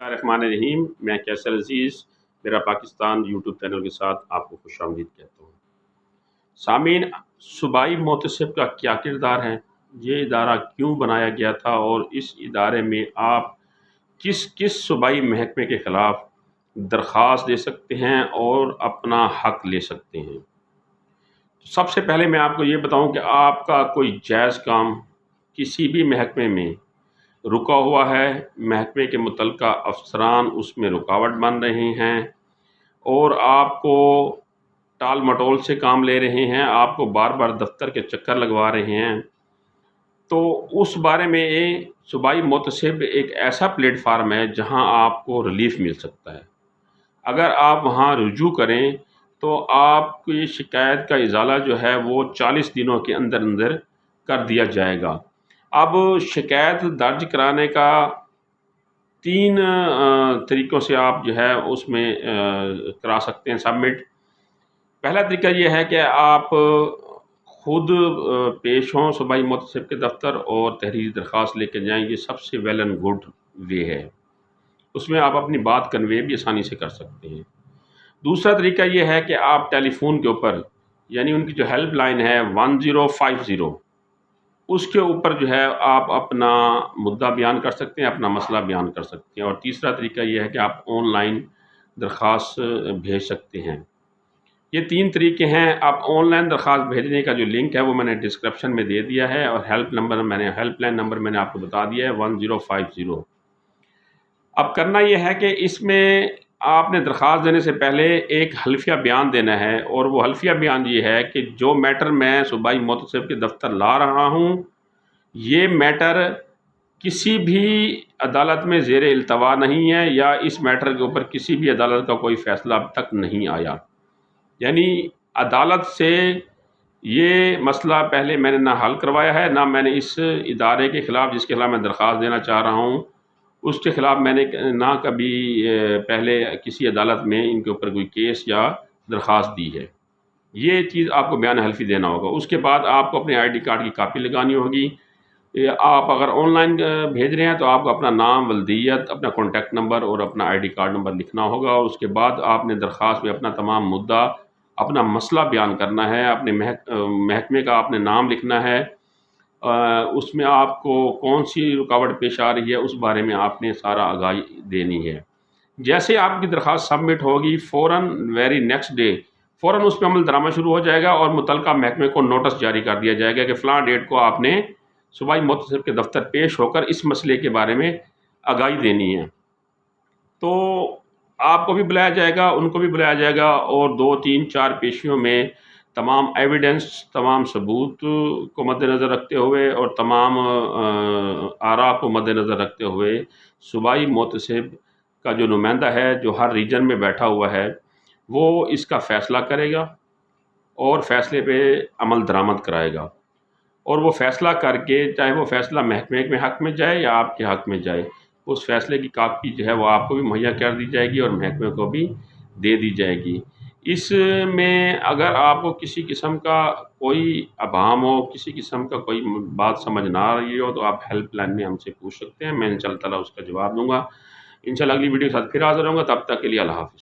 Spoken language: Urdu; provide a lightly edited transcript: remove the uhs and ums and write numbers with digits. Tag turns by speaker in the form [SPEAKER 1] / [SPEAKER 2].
[SPEAKER 1] الرحمن الرحیم، میں کیسر عزیز میرا پاکستان یوٹیوب چینل کے ساتھ آپ کو خوش آمدید کہتا ہوں۔ سامعین، صوبائی محتسب کا کیا کردار ہے، یہ ادارہ کیوں بنایا گیا تھا اور اس ادارے میں آپ کس کس صوبائی محکمے کے خلاف درخواست دے سکتے ہیں اور اپنا حق لے سکتے ہیں۔ سب سے پہلے میں آپ کو یہ بتاؤں کہ آپ کا کوئی جائز کام کسی بھی محکمے میں رکا ہوا ہے، محکمے کے متعلقہ افسران اس میں رکاوٹ بن رہے ہیں اور آپ کو ٹال مٹول سے کام لے رہے ہیں، آپ کو بار بار دفتر کے چکر لگوا رہے ہیں، تو اس بارے میں صوبائی محتسب ایک ایسا پلیٹ فارم ہے جہاں آپ کو ریلیف مل سکتا ہے۔ اگر آپ وہاں رجوع کریں تو آپ کی شکایت کا ازالہ جو ہے وہ 40 دنوں کے اندر اندر کر دیا جائے گا۔ اب شکایت درج کرانے کا 3 طریقوں سے آپ جو ہے اس میں کرا سکتے ہیں سبمٹ۔ پہلا طریقہ یہ ہے کہ آپ خود پیش ہوں صوبائی محتسب کے دفتر اور تحریری درخواست لے کے جائیں، یہ سب سے ویل اینڈ گڈ وے ہے، اس میں آپ اپنی بات کنوے بھی آسانی سے کر سکتے ہیں۔ دوسرا طریقہ یہ ہے کہ آپ ٹیلی فون کے اوپر، یعنی ان کی جو ہیلپ لائن ہے 1050، اس کے اوپر جو ہے آپ اپنا مدعا بیان کر سکتے ہیں، اپنا مسئلہ بیان کر سکتے ہیں۔ اور تیسرا طریقہ یہ ہے کہ آپ آن لائن درخواست بھیج سکتے ہیں۔ یہ 3 طریقے ہیں۔ آپ آن لائن درخواست بھیجنے کا جو لنک ہے وہ میں نے ڈسکرپشن میں دے دیا ہے، اور ہیلپ لائن نمبر میں نے آپ کو بتا دیا ہے 1050۔ اب کرنا یہ ہے کہ اس میں آپ نے درخواست دینے سے پہلے ایک حلفیہ بیان دینا ہے، اور وہ حلفیہ بیان یہ ہے کہ جو میٹر میں صوبائی محتسب کے دفتر لا رہا ہوں، یہ میٹر کسی بھی عدالت میں زیر التوا نہیں ہے، یا اس میٹر کے اوپر کسی بھی عدالت کا کوئی فیصلہ اب تک نہیں آیا، یعنی عدالت سے یہ مسئلہ پہلے میں نے نہ حل کروایا ہے، نہ میں نے اس ادارے کے خلاف جس کے خلاف میں درخواست دینا چاہ رہا ہوں اس کے خلاف میں نے نہ کبھی پہلے کسی عدالت میں ان کے اوپر کوئی کیس یا درخواست دی ہے۔ یہ چیز آپ کو بیان حلفی دینا ہوگا۔ اس کے بعد آپ کو اپنے ID کارڈ کی کاپی لگانی ہوگی۔ آپ اگر آن لائن بھیج رہے ہیں تو آپ کو اپنا نام، ولدیت، اپنا کانٹیکٹ نمبر اور اپنا ID کارڈ نمبر لکھنا ہوگا، اور اس کے بعد آپ نے درخواست میں اپنا تمام مدعا، اپنا مسئلہ بیان کرنا ہے، اپنے محکمے کا آپ نے نام لکھنا ہے، اس میں آپ کو کون سی رکاوٹ پیش آ رہی ہے اس بارے میں آپ نے سارا آگاہی دینی ہے۔ جیسے آپ کی درخواست سبمٹ ہوگی، فوراً ویری نیکسٹ ڈے فوراً اس پہ عمل درآمد شروع ہو جائے گا، اور متعلقہ محکمے کو نوٹس جاری کر دیا جائے گا کہ فلاں ڈیٹ کو آپ نے صوبائی محتسب کے دفتر پیش ہو کر اس مسئلے کے بارے میں آگاہی دینی ہے۔ تو آپ کو بھی بلایا جائے گا، ان کو بھی بلایا جائے گا، اور 2 3 4 پیشیوں میں تمام ایویڈنس، تمام ثبوت کو مد نظر رکھتے ہوئے اور تمام آراء کو مد نظر رکھتے ہوئے صوبائی محتسب کا جو نمائندہ ہے، جو ہر ریجن میں بیٹھا ہوا ہے، وہ اس کا فیصلہ کرے گا اور فیصلے پہ عمل درآمد کرائے گا، اور وہ فیصلہ کر کے، چاہے وہ فیصلہ محکمے کے حق میں جائے یا آپ کے حق میں جائے، اس فیصلے کی کاپی جو ہے وہ آپ کو بھی مہیا کر دی جائے گی اور محکمے کو بھی دے دی جائے گی۔ اس میں اگر آپ کو کسی قسم کا کوئی ابہام ہو، کسی قسم کا کوئی بات سمجھ نہ آ رہی ہو، تو آپ ہیلپ لائن میں ہم سے پوچھ سکتے ہیں، میں انشاءاللہ تعالیٰ اس کا جواب دوں گا۔ انشاءاللہ اگلی ویڈیو کے ساتھ پھر حاضر ہوں گا، تب تک کے لیے اللہ حافظ۔